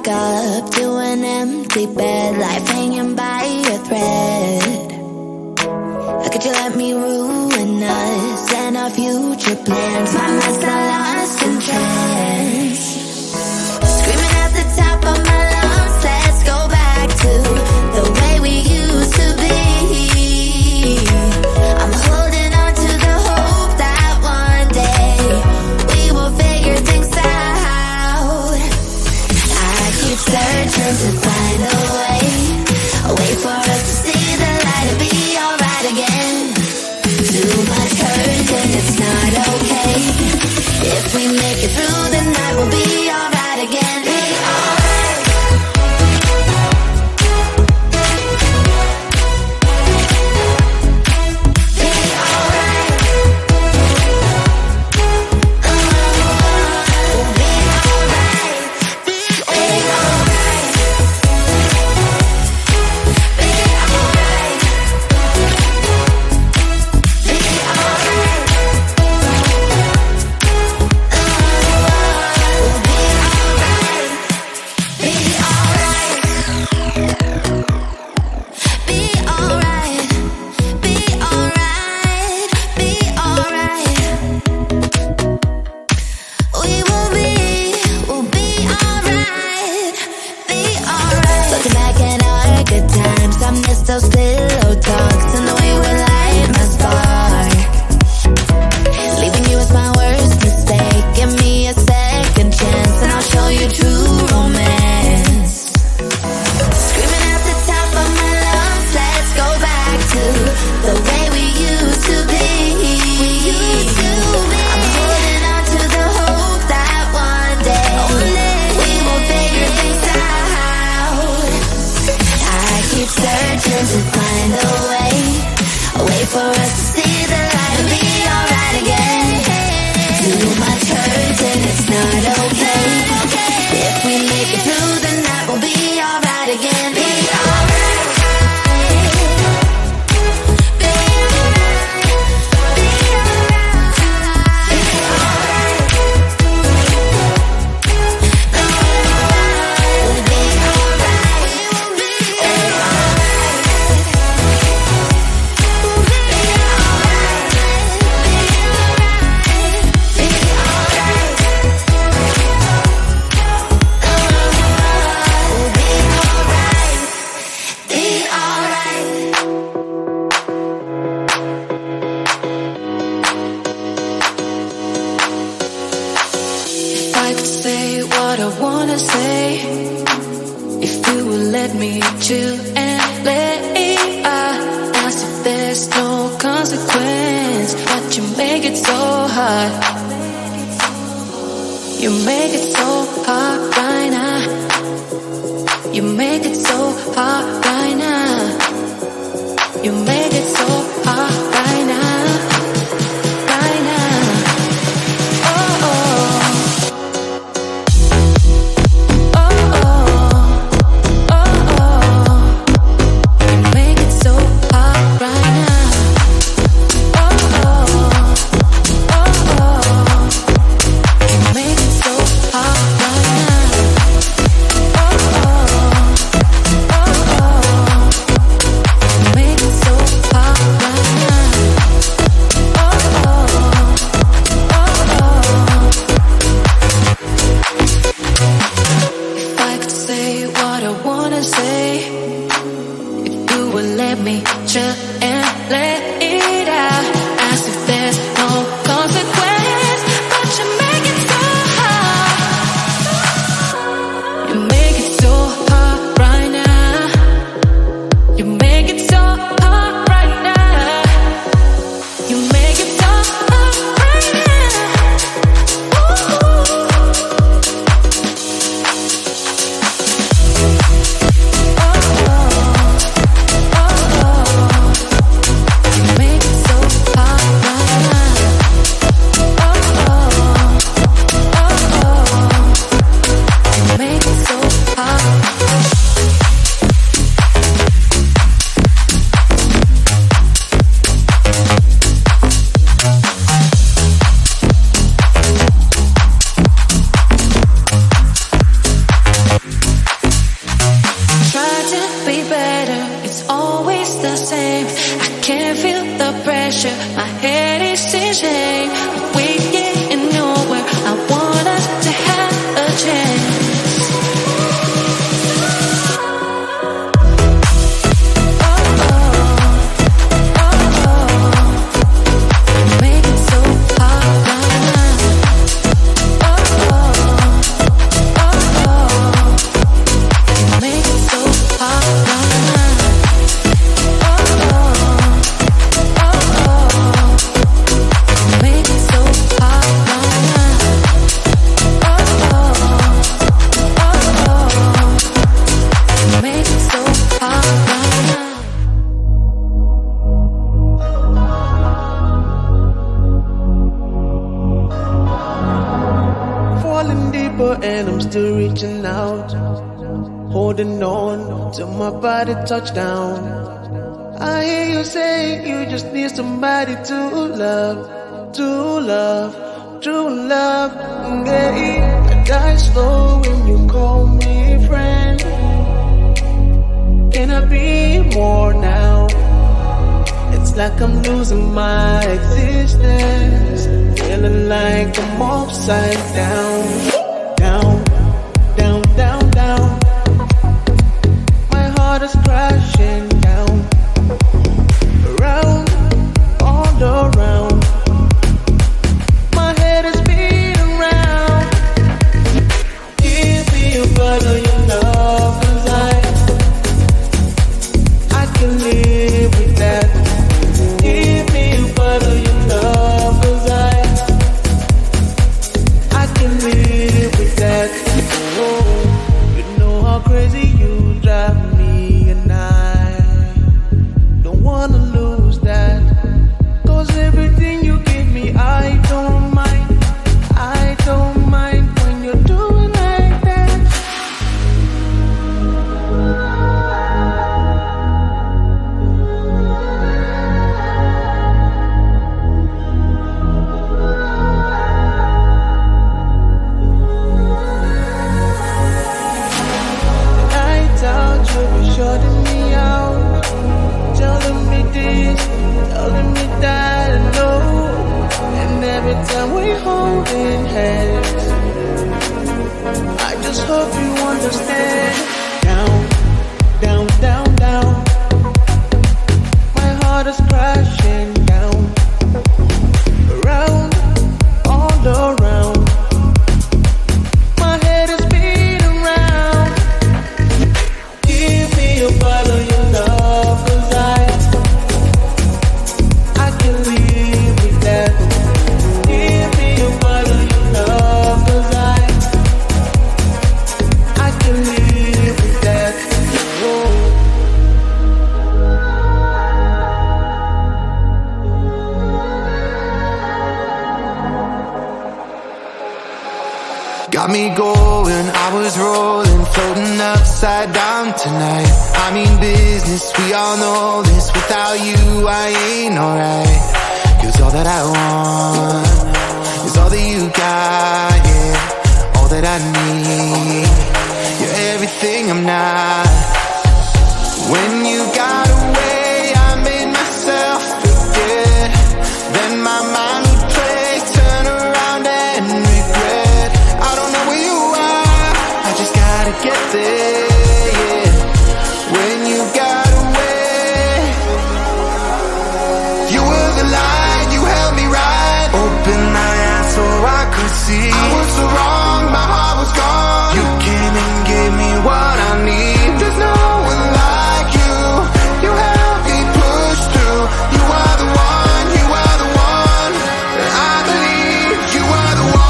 wake up to an empty bed, life hanging by a thread. How could you let me ruin us and our future plans? My mind's got lost in trance, screaming at the top of my lungs, let's go back to the way we used to be. I'm holding on to the hope that one day we will figure things out. I keep searching to find a way for us to see the light and be alright again. Too much hurt and it's not okay. If we make it through the night, we'll be alright again. Be alright. Be alright. We'll be alright. Be alright. Be alright. Be alright. Those pillow talks and the way we light my spark. Leaving you was my worst mistake. Give me a second chance and I'll show you true romance. Screaming at the top of my lungs, let's go back to the way we used to be. I'm holding on to the hope that one day we will figure things out. I keep searching to find a way for us to see the light and be alright again. Too much hurt and it's not okay. If we make it through the night, we'll be alright again. Be alright. Be alright. Be alright. Be alright. We'll be alright. We'll be If I could say what I wanna say, if you would let me chill and play, as if there's no consequence. But you make it so hard. You make it so hard right now. You make it so hard right now. You make it so hard right now. Right now. Oh, oh. Oh my head is sinking. We getting nowhere. I want us to have a chance. And I'm still reaching out, holding on till my body touch down. I hear you say you just need somebody to love, true love. Yeah, I die slow when you call me friend. Can I be more now? It's like I'm losing my existence, feeling like I'm upside down. Down. My heart is crashing down, around, all around. My head is beating round. Give me a part of your love, 'cause I can live with that. Give me a part of your love, 'cause I can live with that. Crazy you drive me, and I don't wanna lose that. 'Cause everything you give me, I don't mind when you're doing like that. Shutting me out, telling me this, telling me that, I know. And every time we holding hands, I just hope you understand. Down. My heart is crashing down, around, all around. My head is beating round. Give me a part of your love, 'cause I can live with that. Give me a part of your love, 'cause I can live with that. Oh. Got me going, I was rolling, floating upside down tonight. I mean business, we all know this. Without you, I ain't alright. 'Cause all that I want is all that you got, yeah. All that I need, you're everything I'm not. When you got away, I made myself forget. Then my mind would play, turn around and regret. I don't know where you are, I just gotta get there, yeah. When you got away, you were the light, you held me right. Open my eyes so I could see. I was so wrong, my heart was gone. You came and gave me what I need. There's no one like you, you helped me push through. You are the one, you are the one. I believe you are the one.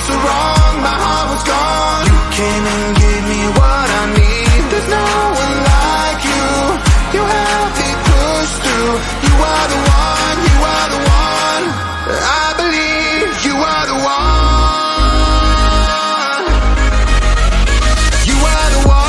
was so wrong, my heart was gone. You came and gave me what I need. There's no one like you. You helped me push through. You are the one, you are the one. I believe you are the one. You are the one.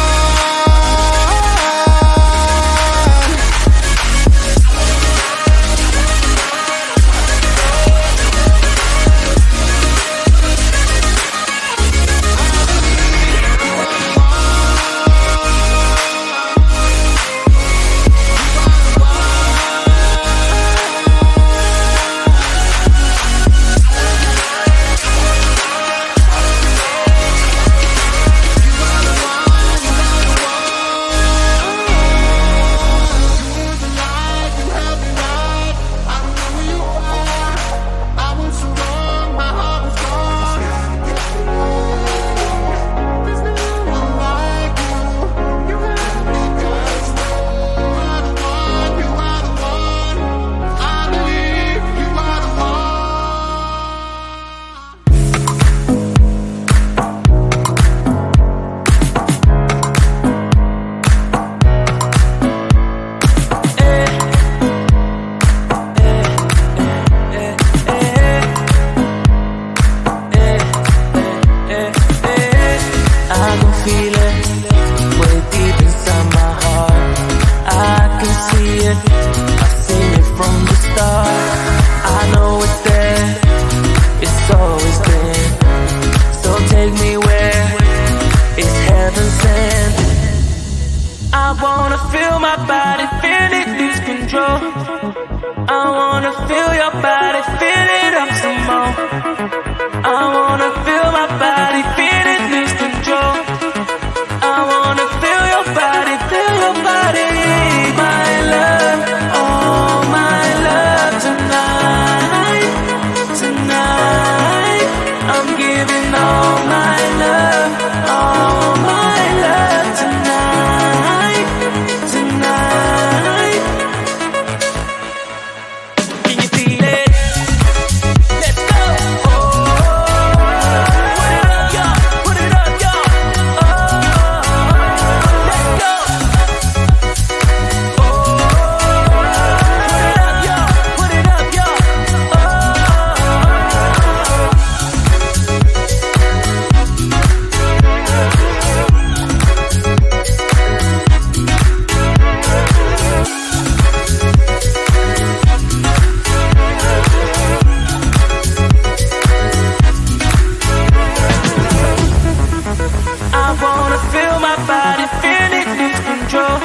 Feel my body, feel it lose control.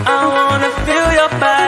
I wanna feel your body.